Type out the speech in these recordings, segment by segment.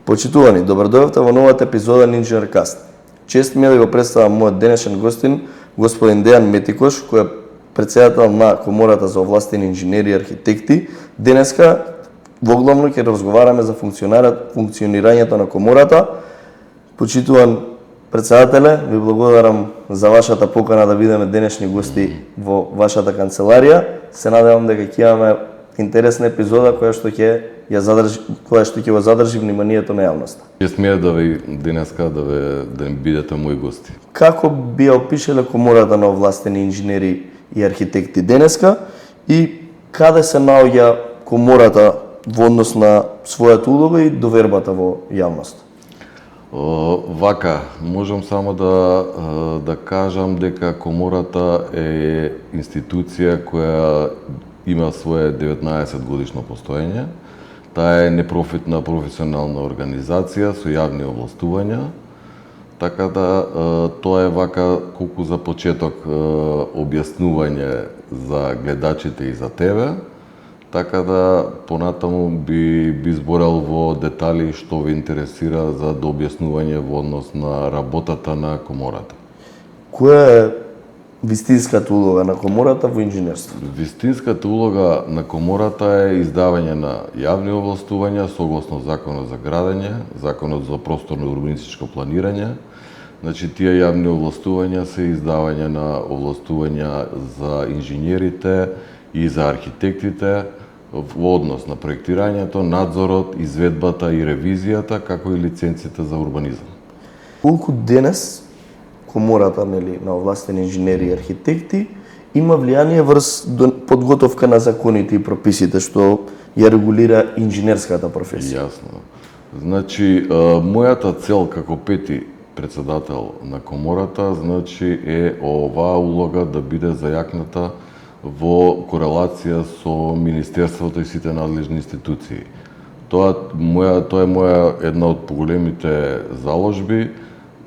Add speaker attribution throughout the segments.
Speaker 1: Почитувани, добро дојдовте во новата епизода на Инженеркаст. Чест ми е да го представам мојот денешен гостин, господин Дејан Метикош, кој е претседател на Комората за овластени инженери и архитекти. Денеска воглавно ќе разговараме за функционирањето на Комората. Почитуван претседателе, ви благодарам за вашата покана да бидеме денешни гости во вашата канцеларија. Се надевам дека ќе имаме интересна епизода која што ќе го задржи вниманието на јавноста.
Speaker 2: Чест ми е да ви денеска да бидете мои гости.
Speaker 1: Како би опишале Комората на овластени инженери и архитекти денеска и каде се наоѓа Комората во однос на својата улога и довербата во јавност?
Speaker 2: Вака, можам само да кажам дека Комората е институција која има свое 19 годишно постоење. Таа е непрофитна професионална организација со јавни овластувања, така да тоа е вака колку за почеток објаснување за гледачите и за тебе, така да понатаму би зборел во детали што ве интересира за објаснување во однос на работата на Комората.
Speaker 1: Која е вистинската улога на Комората во инженерство?
Speaker 2: Вистинската улога на Комората е издавање на јавни овластувања согласно Законот за градење, Законот за просторно и урбанистичко планирање. Значи, тие јавни овластувања се издавање на овластувања за инженерите и за архитектите во однос на проектирањето, надзорот, изведбата и ревизијата, како и лиценците за урбанизам.
Speaker 1: Колку денес Комората на овластени инженери и архитекти има влијание врз подготовка на законите и прописите што ја регулира инженерската професија?
Speaker 2: Јасно. Значи, мојата цел како пети претседател на Комората, значи е оваа улога да биде зајакната во корелација со Министерството и сите надлежни институции. Тоа е моја една од поголемите заложби.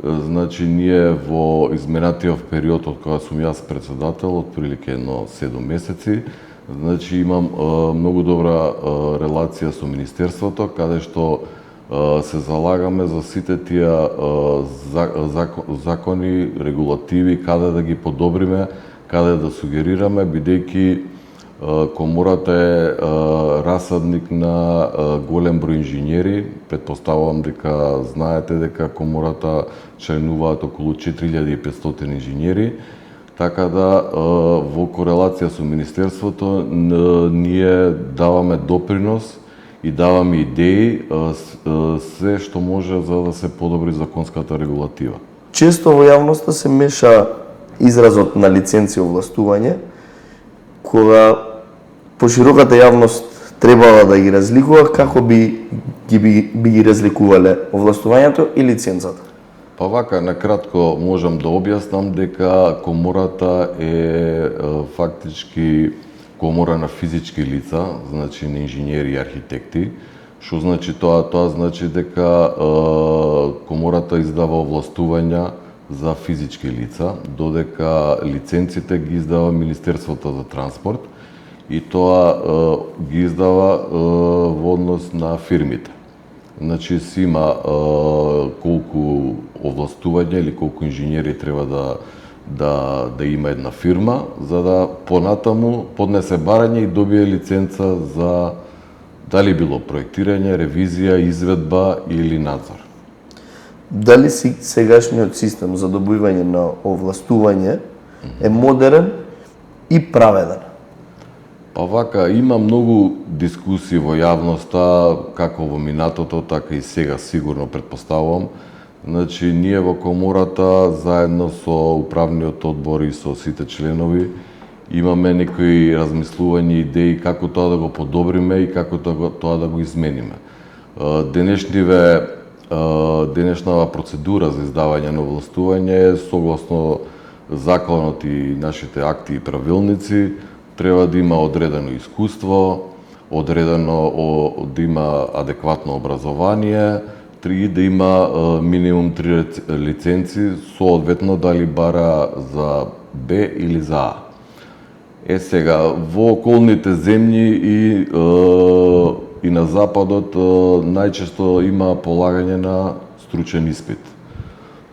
Speaker 2: Значи, ние во изминатиот период од кога сум јас претседател, отприлике едно 7 месеци, значи имам многу добра релација со Министерството, каде што се залагаме за сите тие закони, регулативи, каде да ги подобриме, каде да сугерираме, бидејќи Комората е расадник на голем број инженери. Претпоставувам дека знаете дека Комората членуваат околу 4500 инженери, така да во корелација со Министерството ние даваме допринос и даваме идеи се што може за да се подобри законската регулатива.
Speaker 1: Често во јавноста се меша изразот на лиценци овластување, кога пошироката јавност требала да ги разликува, како би ги разликувале овластувањето и лиценцата?
Speaker 2: Па вака, накратко можам да објаснам дека Комората е фактички комора на физички лица, значи на инженери и архитекти. Што значи тоа? Тоа значи дека Комората издава овластувања за физички лица, додека лиценците ги издава Министерството за транспорт и тоа ги издава во однос на фирмите. Значи, си има колку овластувања или колку инженери треба да има една фирма, за да понатаму поднесе барање и добие лиценца за дали било проектирање, ревизија, изведба или надзор.
Speaker 1: Дали сегашниот систем за добивање на овластување е модерен и праведен?
Speaker 2: Па вака, има многу дискусии во јавноста, како во минатото, така и сега сигурно претпоставувам. Значи, ние во Комората, заедно со управниот одбор и со сите членови, имаме некои размислувања и идеи како тоа да го подобриме и како тоа да го измениме. Денешната процедура за издавање на овластување е согласно законот и нашите акти и правилници. Треба да има одредено искуство, да има адекватно образование, и да има минимум 3 лиценци, соодветно дали бара за Б или за А. Сега, во околните земји и и на западот најчесто има полагање на стручен испит.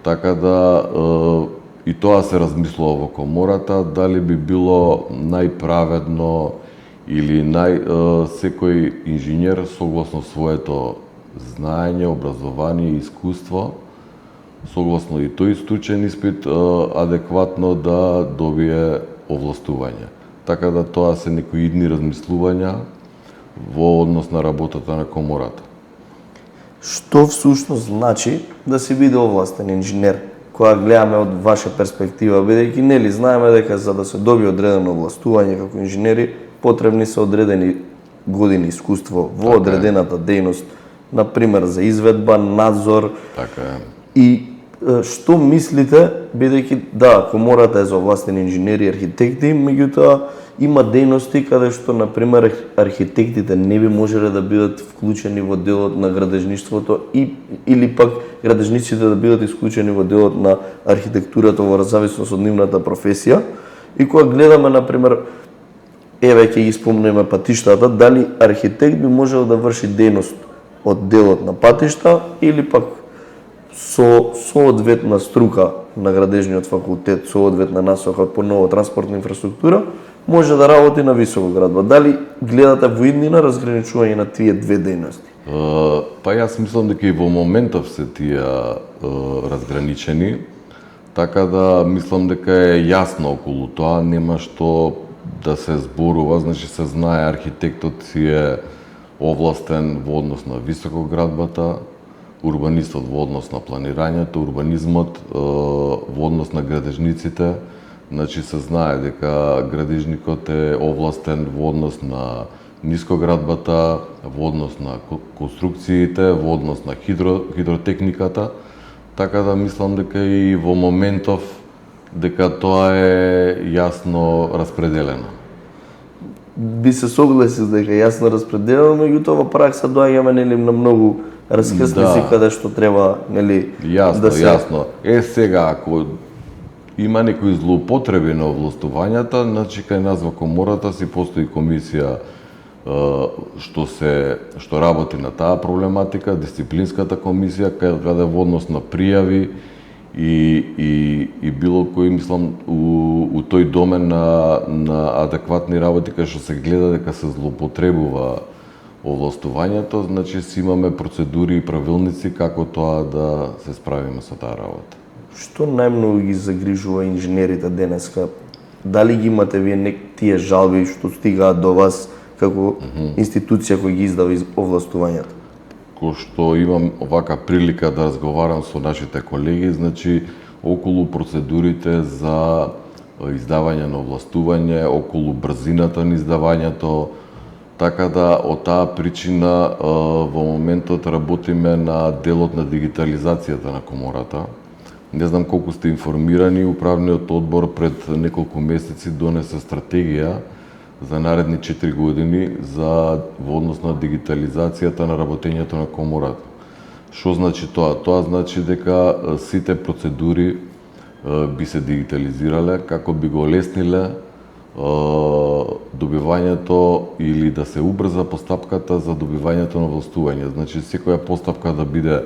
Speaker 2: Така да и тоа се размислува во комората, дали би било најправедно или секој инженер согласно своето знаење, образование и искуство, согласно и тој стручен испит, адекватно да добие овластување. Така да тоа се некои идни размислувања во однос на работата на комората.
Speaker 1: Што всушност значи да се биде овластен инженер? Кога гледаме од ваша перспектива, бидејќи нели знаеме дека за да се добие одредено овластување како инженери, потребни се одредени години искуство во одредената дејност, на пример за изведба, надзор.
Speaker 2: Така е.
Speaker 1: И што мислите, бидејќи да, комората е за овластени инженери и архитекти, меѓутоа има дејности каде што на пример архитектите не би можеле да бидат вклучени во делот на градежништвото или пак градежниците да бидат исклучени во делот на архитектурата во зависност од нивната професија. И кога гледаме на пример, еве ќе ги спомнеме патиштата, дали архитект би можел да врши дејност од делот на патишта или пак со соодветна струка на градежниот факултет, соодветна насока по нова транспортна инфраструктура, може да работи на високоградба. Дали гледате во иднина разграничување на тие две дејности?
Speaker 2: Па јас мислам дека и во моментов се тие разграничени, така да мислам дека е јасно околу тоа, нема што да се зборува, значи се знае архитектот си е овластен во однос на високоградбата, урбанистот во однос на планирањето, урбанизмот во однос на градежниците. Значи се знае дека градежникот е овластен во однос на нискоградбата, во однос на конструкциите, во однос на хидротехниката. Така да мислам дека и во моментов дека тоа е јасно распределено.
Speaker 1: Би се согласил дека јасно распределено, меѓутоа во пракса доаѓаме нели на многу раскрсници каде што треба нели
Speaker 2: да се јасно. Сега ако има некои злоупотреби на овластувањата, значи кај нас во комората си постои комисија што работи на таа проблематика, дисциплинската комисија каде во однос на пријави и било кој мислам у тој домен на адекватни работи кај што се гледа дека се злоупотребува овластувањето, значи си имаме процедури и правилници како тоа да се справиме со таа работа.
Speaker 1: Што најмногу ги загрижува инженерите денеска? Дали ги имате вие тие жалби што стигаат до вас како институција која ги издава овластувањата?
Speaker 2: Кој што имам овака прилика да разговарам со нашите колеги, значи околу процедурите за издавање на овластување, околу брзината на издавањето, така да од таа причина во моментот работиме на делот на дигитализацијата на комората. Не знам колку сте информирани, управниот одбор пред неколку месеци донесе стратегија за наредни 4 години во однос на дигитализацијата на работењето на комората. Што значи тоа? Тоа значи дека сите процедури би се дигитализирале, како би го олесниле добивањето или да се убрза постапката за добивањето на овластување. Значи секоја постапка да биде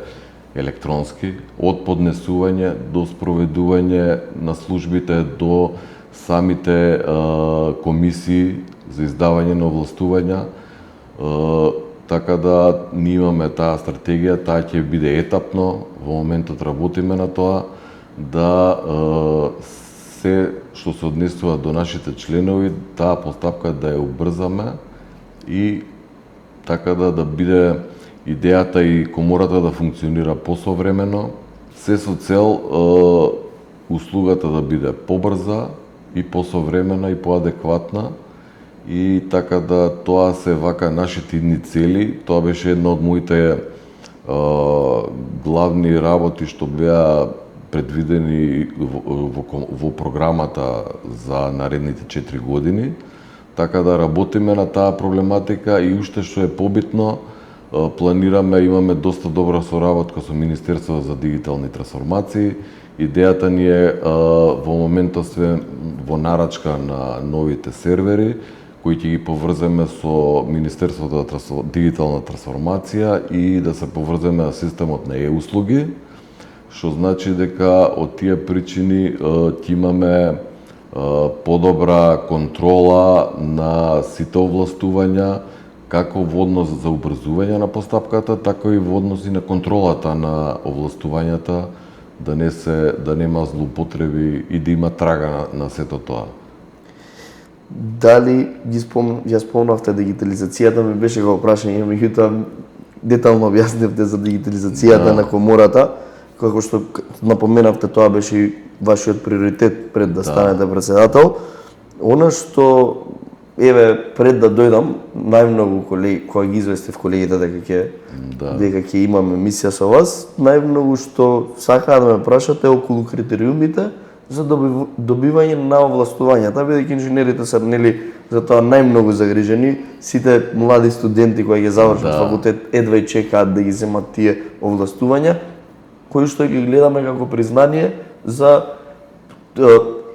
Speaker 2: електронски, од поднесување до спроведување на службите до самите комисии за издавање на овластувања. Така да ние имаме таа стратегија, таа ќе биде етапно, во моментот работиме на тоа, да се што се однесува до нашите членови, таа постапка да ја убрзаме и така да биде идејата и комората да функционира посовремено, се со цел услугата да биде побрза и посовремена и поадекватна и така да тоа се вака нашите идни цели. Тоа беше една од моите главни работи што беа предвидени во програмата за наредните 4 години. Така да работиме на таа проблематика и уште што е побитно, планираме, имаме доста добра соработка со Министерството за дигитални трансформации. Идејата ни е во моментот сме во нарачка на новите сервери, кои ќе ги поврземе со Министерството за дигитална трансформација и да се поврземе на системот на услуги, што значи дека од тие причини ќе имаме подобра контрола на сите овластувања, како во однос за убрзување на постапката, така и во однос и на контролата на овластувањата, да нема злоупотреби и да има трага на сето тоа.
Speaker 1: Дали ја спомнавте дигитализацијата, ми беше како прашање, меѓутоа детално објаснивте за дигитализацијата на комората, како што напоменавте, тоа беше и вашиот приоритет пред да станете председател. Она што пред да дојдам, најмногу колеги, кога ги известив колегите дека ќе имаме емисија со вас, најмногу што сакаа да ме прашате околу критериумите за добивање на овластувањата, бидејќи инженерите се за тоа најмногу загрижени. Сите млади студенти кои ќе завршат факултет едва и чекаат да ги земат тие овластувања, кои што ги гледаме како признание за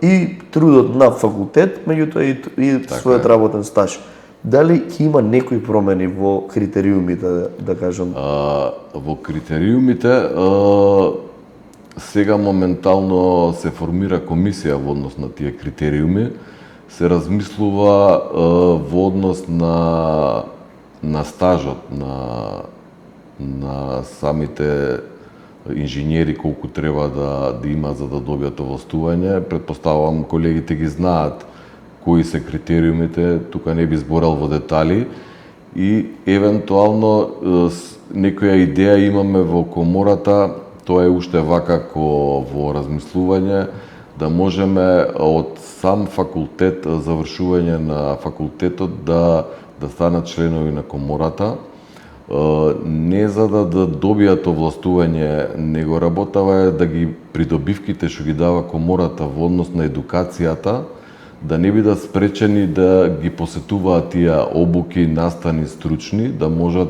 Speaker 1: и трудот на факултет, меѓутоа и својот работен стаж. Дали ќе има некои промени во критериумите, да кажам?
Speaker 2: Во критериумите сега моментално се формира комисија во однос на тие критериуми, се размислува во однос на стажот на самите инженери, колку треба да има за да добијат овластување. Претпоставувам колегите ги знаат кои се критериумите, тука не би зборел во детали, и евентуално некоја идеја имаме во комората, тоа е уште вакако во размислување, да можеме од сам факултет, завршување на факултетот да станат членови на комората, не за да добијат овластување, него работава е да ги придобивките што ги дава комората во однос на едукацијата, да не бидат спречени да ги посетуваат тие обуки, настани стручни, да можат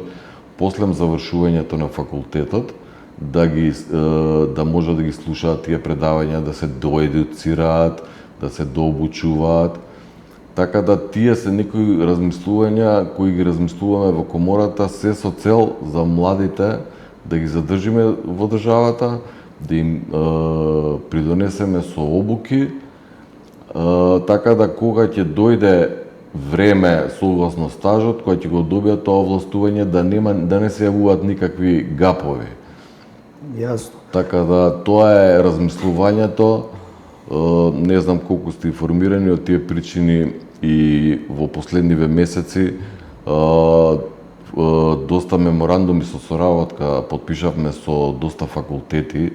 Speaker 2: после завршувањето на факултетот да можат да ги слушаат тие предавања, да се доедуцираат, да се дообучуваат. Така да тие се некои размислувања кои ги размислуваме во комората, се со цел за младите да ги задржиме во државата, да им придонесеме со обуки, така да кога ќе дојде време согласно стажот, кога ќе го добијат тоа овластување, да не се јавуваат никакви гапови.
Speaker 1: Јасно.
Speaker 2: Така да тоа е размислувањето. Не знам колку сте информирани од тие причини, и во последниве месеци доста меморандуми со соработка подпишавме со доста факултети,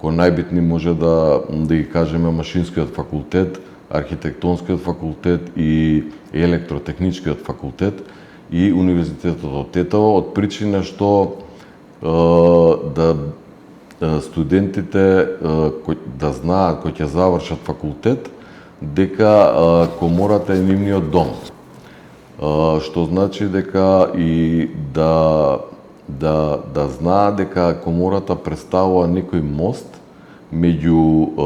Speaker 2: кои најбитни може да ги кажеме Машинскиот факултет, Архитектонскиот факултет и Електротехничкиот факултет и Универзитетот од Тетово, од причина што студентите да знаат кои ќе завршат факултет дека комората е нивниот дом. Што значи дека и да знаат дека комората представува некој мост меѓу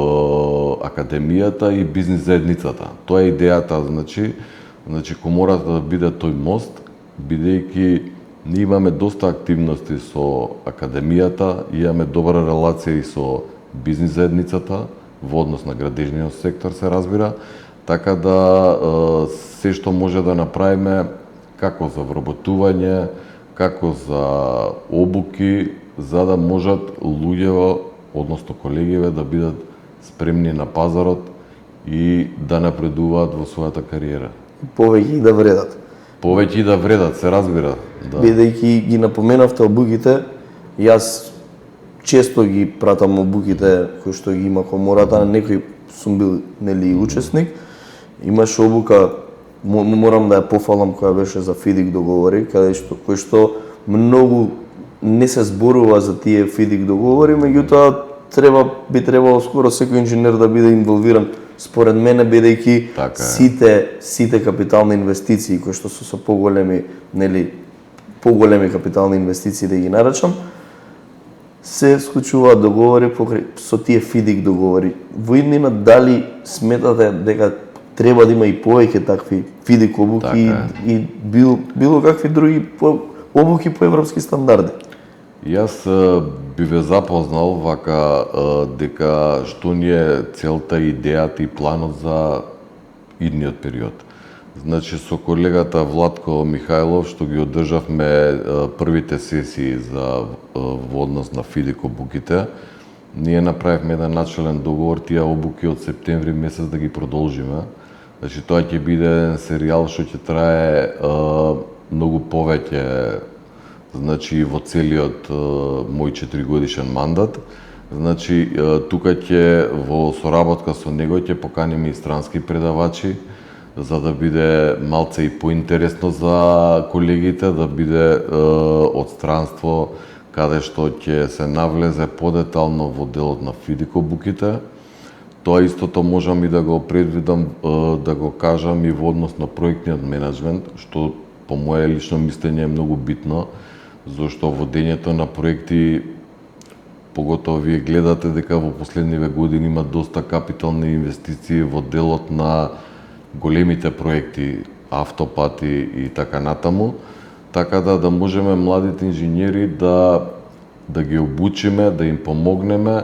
Speaker 2: академијата и бизнис заедницата. Тоа е идејата, значи комората да биде тој мост, бидејќи ние имаме доста активности со академијата, имаме добра релација и со бизнис заедницата, во однос на градежниот сектор се разбира, така да се што може да направиме како за вработување, како за обуки, за да можат луѓето, односно колегиве, да бидат спремни на пазарот и да напредуваат во својата кариера.
Speaker 1: Повеќе и да вредат.
Speaker 2: Повеќе и да вредат, се разбира. Да.
Speaker 1: Бидејќи ги напоменавте обуките, јас често ги пратам обуките кои што ги има комората, на некој сум бил учесник. Имаше обука, морам да ја пофалам, која беше за FIDIC договори, кој што многу не се зборува за тие FIDIC договори, меѓутоа би требало скоро секој инженер да биде инволвиран, според мене, бидејќи сите капитални инвестиции кои што се со поголеми капитални инвестиции, да ги наречам, се склучуваат договори со тие FIDIC договори. Во иднина, дали сметате дека треба да има и повеќе такви фидик обуки и било какви други обуки по европски стандарди.
Speaker 2: Јас би ве запознал вака дека што ни е целта, идејата и планот за идниот период. Значи со колегата Владко Михајлов што ги одржавме првите сесии во однос на фидик обуките, ние направивме еден начален договор тие обуки од септември месец да ги продолжиме. Значи тоа ќе биде еден серијал што ќе трае многу повеќе, значи во целиот мој 4-годишен мандат. Значи тука ќе во соработка со него ќе поканиме и странски предавачи за да биде малце и поинтересно за колегите, да биде од странство каде што ќе се навлезе подетално во делот на фидик обуките. Тоа истото можам и да го предвидам, да го кажам и во однос на проектниот менеджмент, што по моје лично мислење е многу битно, зашто водењето на проекти, поготово вие гледате дека во последниве години има доста капитални инвестиции во делот на големите проекти, автопати и така натаму, така да можеме младите инженери да ги обучиме, да им помогнеме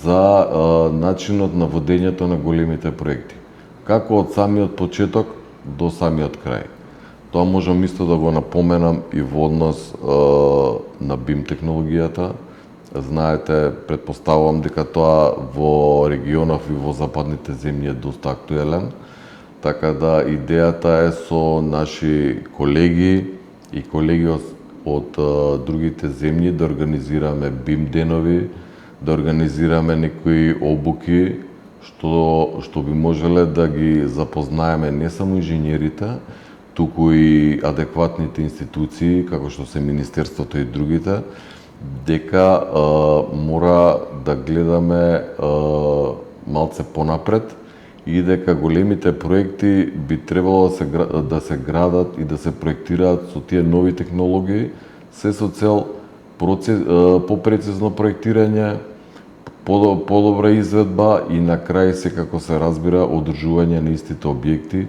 Speaker 2: за начинот на водењето на големите проекти. Како од самиот почеток до самиот крај. Тоа можам исто да го напоменам и во однос на BIM технологијата. Знаете, предпоставувам дека тоа во регионов и во западните земји е доста актуелен. Така да идејата е со наши колеги и колеги од другите земји да организираме BIM денови, да организираме некои обуки што би можеле да ги запознаеме не само инженерите, туку и адекватните институции, како што се Министерството и другите, дека мора да гледаме малце понапред и дека големите проекти би требало да се градат и да се проектираат со тие нови технологии, се со цел попрецизно проектирање, подобра изведба и на крај секако се разбира одржување на истите објекти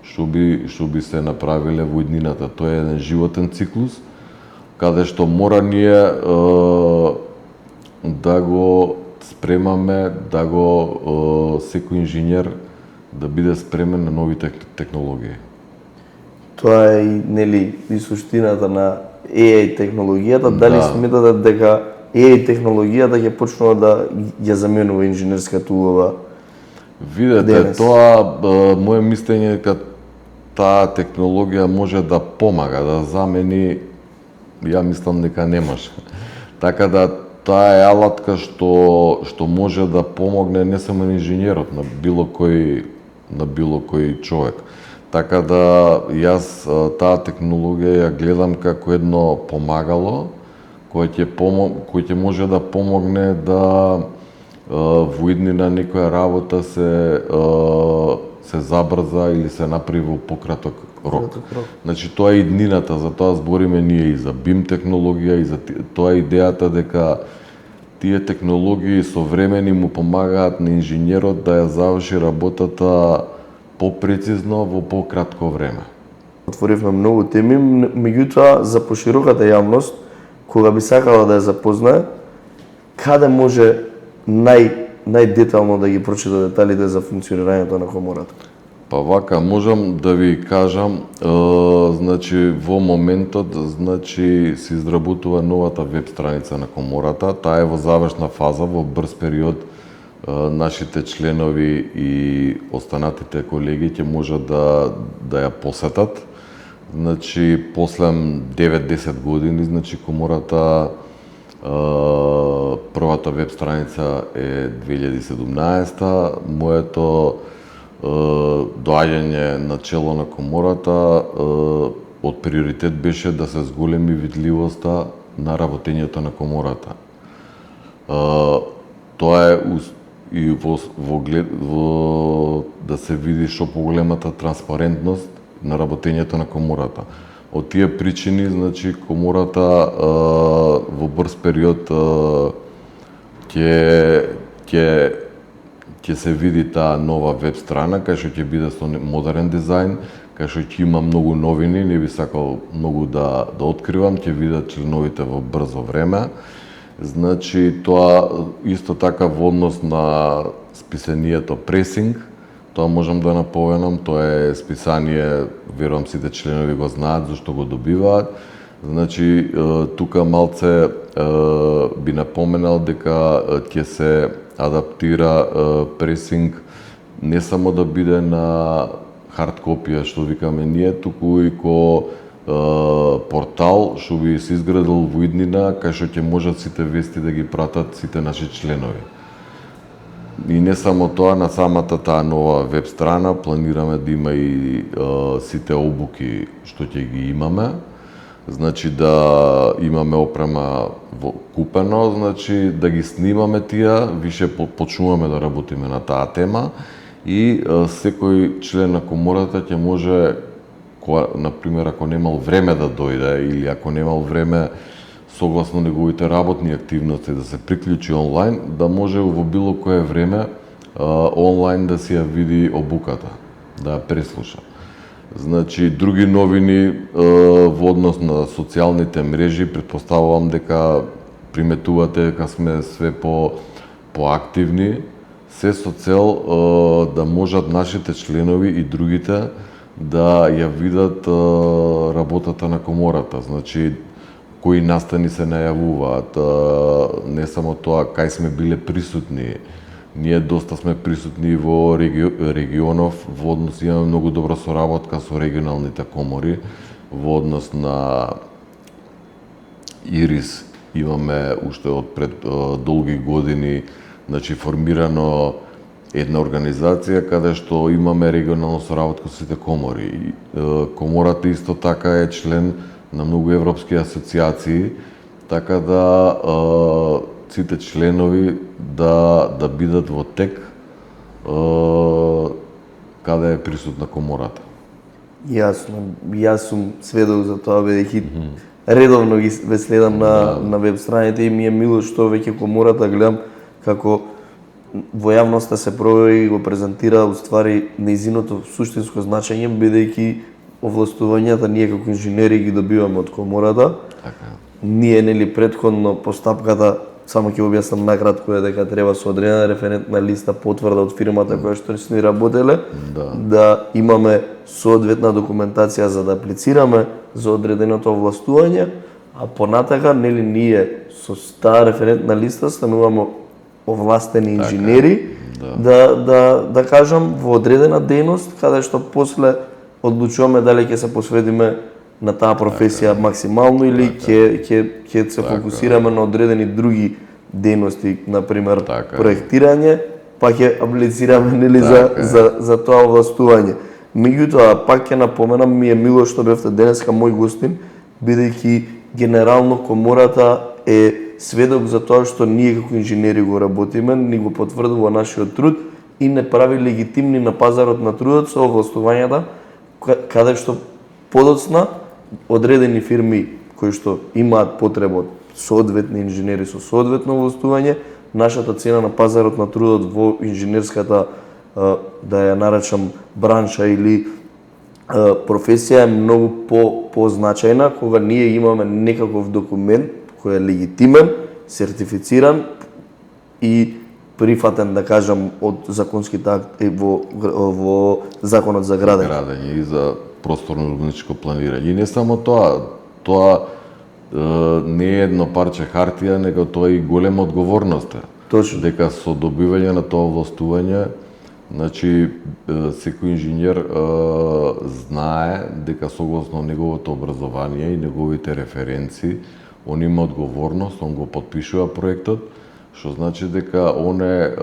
Speaker 2: што би се направиле во иднината. Тоа е еден животен циклус каде што мора ние да го спремаме, да го секој инженер да биде спремен на новите технологии.
Speaker 1: Тоа е и суштината на AI технологијата. Дали сметате дека AI технологијата ќе почнува да ја заменува инженерската улога?
Speaker 2: Видете, тоа моје мислење е дека таа технологија може да помага, да замени, ја мислам дека не може. Така да таа е алатка што може да помогне не само на инженерот, на било кој човек. Така да јас таа технологија ја гледам како едно помагало кој ќе може да помогне да во иднина некоја работа се забрза или се направи во пократок рок. Значи тоа е иднината, за тоа збориме ние и за BIM технологија и за тоа идејата дека тие технологии современи му помагаат на инженерот да ја заврши работата попрецизно во пократко време.
Speaker 1: Отворивме многу теми, меѓутоа за пошироката јавност, кога би сакала да ја запознае, каде може најдетално да ги прочита деталите за функционирањето на комората?
Speaker 2: Па вака, можам да ви кажам, значи во моментот се изработува новата веб страница на комората. Таа е во завршна фаза, во брз период нашите членови и останатите колеги ќе можат да ја посетат. Значи после 9-10 години, значи комората првата веб страница е 2017. Моето доаѓање на чело на комората од приоритет беше да се зголеми видливоста на работењето на комората. Тоа е и во да се види што поголемата транспарентност на работењето на комората. Од тие причини, значи, комората во брз период ќе ќе се види таа нова веб страна, кај што ќе биде со модерен дизајн, кај што ќе има многу новини, не би сакал многу да откривам, ќе видат членовите во брзо време. Значи, тоа исто така во однос на списанието пресинг, тоа можам да напоменам, тоа е списание, верувам сите членови го знаат зашто го добиваат. Значи, тука малце би напоменал дека ќе се адаптира пресинг не само да биде на хард копија, што викаме ние, туку и ко портал што би се изградил во иднина, кај што ќе можат сите вести да ги пратат сите наши членови. И не само тоа, на самата таа нова веб страна планираме да има и сите обуки што ќе ги имаме. Значи да имаме опрема купено, значи да ги снимаме тие, више почнуваме да работиме на таа тема и секој член на комората ќе може, например, ако немал време да дојде или ако немал време согласно неговите работни активности да се приклучи онлайн, да може во било кое време онлайн да си ја види обуката, да ја преслуша. Значи, други новини во однос на социјалните мрежи, претпоставувам дека приметувате дека сме све поактивни, се со цел да можат нашите членови и другите да ја видат работата на комората. Значи, кои настани се најавуваат, не само тоа, кај сме биле присутни. Ние доста сме присутни во регионов, во однос имаме многу добра соработка со регионалните комори, во однос на ИРИС имаме уште од пред долги години, значи формирано една организација каде што имаме регионална соработка со сите комори. Комората исто така е член на многу европски асоциации, така да сите членови да бидат во тек каде е присутна комората.
Speaker 1: Јас сум сведок за тоа, бидејќи редовно ги следам на веб страните и ми е мило што веќе комората гледам како во јавноста се прояви и го презентира уствари нејзиното суштинско значење, бидејќи овластувањата ние како инженери ги добиваме од комората.
Speaker 2: Така.
Speaker 1: Ние нели претходно постапката, само ќе објаснам накратко, е дека треба со одредена референтна листа потврда од фирмата која што сме работеле, да имаме соодветна документација за да аплицираме за одреденото овластување, а понатака нели ние со таа референтна листа стануваме овластени инженери, да кажам, во одредена дејност, каде што после одлучуваме дали ќе се посветиме на таа професија максимално или ќе се фокусираме на одредени други дејности, например проектирање, па ќе аплицираме нели за тоа овластување. Меѓутоа, пак ќе напоменам, ми е мило што бевте денеска мој гостин, бидејќи генерално комората е сведок за тоа што ние како инженери го работиме, ни го потврдува нашиот труд и не прави легитимни на пазарот на трудот со овластувањата, каде што подоцна одредени фирми кои што имаат потреба од соодветни инженери со соодветно овластување, нашата цена на пазарот на трудот во инженерската, да ја наречам, бранша или професија е многу позначајна кога ние имаме некаков документ кој е легитимен, сертифициран и прифатен, да кажам, од законските акти во Законот за градење.
Speaker 2: И за просторно-урбанистичко планирање. И не само тоа не е едно парче хартија, него тоа е и голема одговорност.
Speaker 1: Точно.
Speaker 2: Дека со добивање на тоа овластување, значи секој инженер знае дека согласно неговото образование и неговите референции, он има одговорност, он го потпишува проектот, што значи дека он е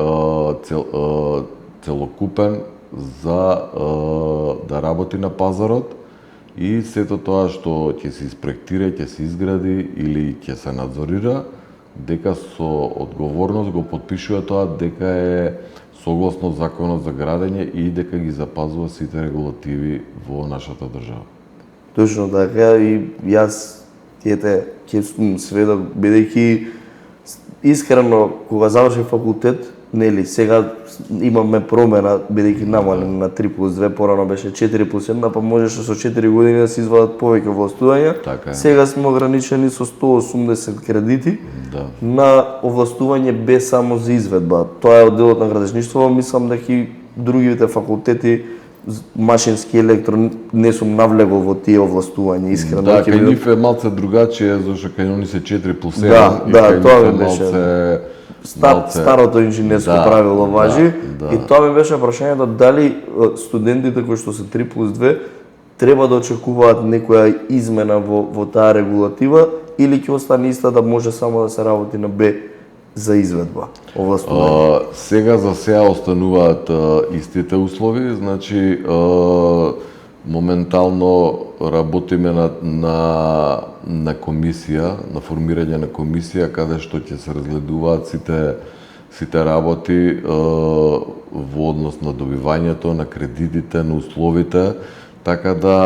Speaker 2: целокупен за да работи на пазарот и сето тоа што ќе се испроектира, ќе се изгради или ќе се надзорира, дека со одговорност го потпишува тоа дека е согласно Законот за градење и дека ги запазува сите регулативи во нашата држава.
Speaker 1: Точно така, и јас ќе сум сведок, бидејќи искрено кога завршив факултет нели сега имаме промена бидејќи намален на 3+2, порано беше 4+1, па можеше со 4 години да се извадат повеќе овластувања.
Speaker 2: Така е.
Speaker 1: Сега сме ограничени со 180 кредити
Speaker 2: Да.
Speaker 1: на овластување без само за изведба. Тоа е одделот на градежништво, мислам дека и другите факултети машински електро не сум навлегол во тие овластувања, искрено.
Speaker 2: Да,
Speaker 1: ќе
Speaker 2: кај
Speaker 1: бидам-
Speaker 2: нив е малце другачие, зашто кај они се 4+1
Speaker 1: Да,
Speaker 2: и
Speaker 1: да,
Speaker 2: кај
Speaker 1: тоа
Speaker 2: нив е
Speaker 1: ми беше.
Speaker 2: малце
Speaker 1: Старото инженерско
Speaker 2: Да,
Speaker 1: правило важи
Speaker 2: да.
Speaker 1: и тоа ми беше прашањето дали студентите кои што се 3+2 треба да очекуваат некоја измена во таа регулатива или ќе остане иста да може само да се работи на Б за изведба, овластување.
Speaker 2: Сега за сега остануваат истите услови, значи моментално работиме на комисија, на формирање на комисија каде што ќе се разгледуваат сите работи во однос на добивањето, на кредитите, на условите, така да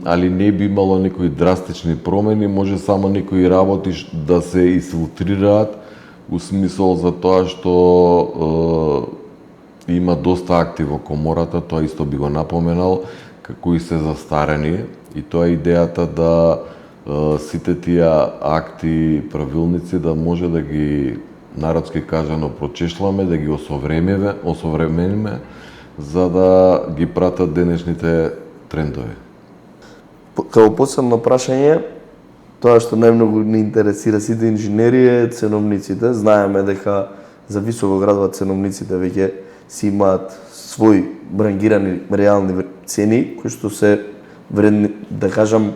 Speaker 2: али не би имало некои драстични промени, може само некои работи да се изфилтрираат у смисол за тоа што има доста акти во комората, тоа исто би го напоменал, кои се застарени и тоа е идејата да сите тие акти, правилници да може да ги народски кажано прочешламе, да ги осовремениме за да ги пратат денешните трендови.
Speaker 1: Како посебно прашање, тоа што најмногу не интересира сите инженери е ценовниците. Знаеме дека за високоградба ценовниците веќе си имаат свои брангирани реални цени кои што се вредни, да кажам,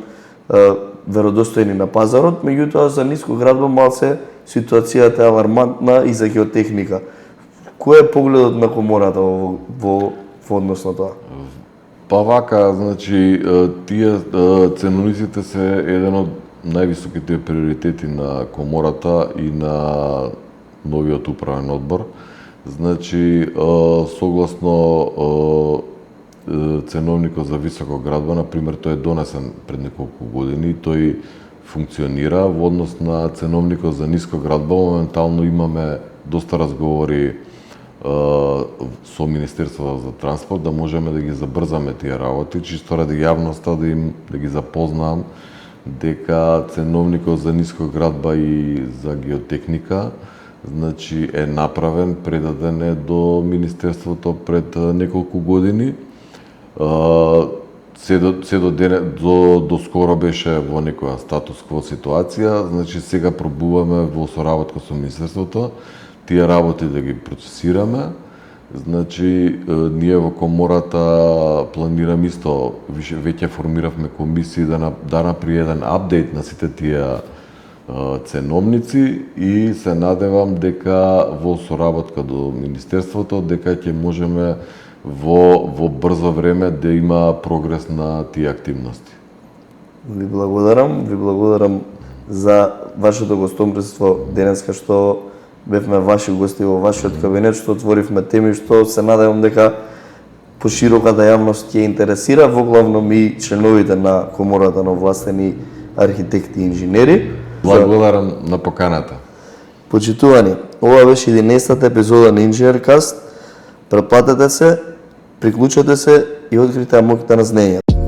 Speaker 1: веродостојни на пазарот, меѓутоа за нискоградба малце ситуацијата е алармантна и за геотехника. Кој е погледот на комората во однос на тоа?
Speaker 2: Па вака, значи, тие ценовниците се еден од највисоките приоритети на комората и на новиот управен одбор. Значи, согласно ценовникот за високоградба, например, тој е донесен пред неколку години и тој функционира. Во однос на ценовникот за нискоградба, моментално имаме доста разговори со Министерството за транспорт да можеме да ги забрзаме тие работи, чисто ради јавноста да ги запознаам дека ценовникот за нискоградба и за геотехника значи е направен, предаден е до Министерството пред неколку години. До скоро беше во некоја статус-кво ситуација, значи сега пробуваме во соработка со Министерството тие работи да ги процесираме. Значи, ние во комората планираме исто, веќе формиравме комисии да направи еден апдейт на сите тие ценовници и се надевам дека во соработка до Министерството дека ќе можеме во брзо време да има прогрес на тие активности.
Speaker 1: Ви благодарам за вашето гостопримство денеска што бевме ваши гости во вашиот кабинет, што отворивме теми што се надевам дека пошироката јавност ќе интересира, воглавном и членовите на комората на овластени архитекти и инженери.
Speaker 2: Благодарам на поканата.
Speaker 1: Почитувани, ова беше 11-та епизода на Инженеркаст. Претплатете се, приклучете се и открите моките на знаењето.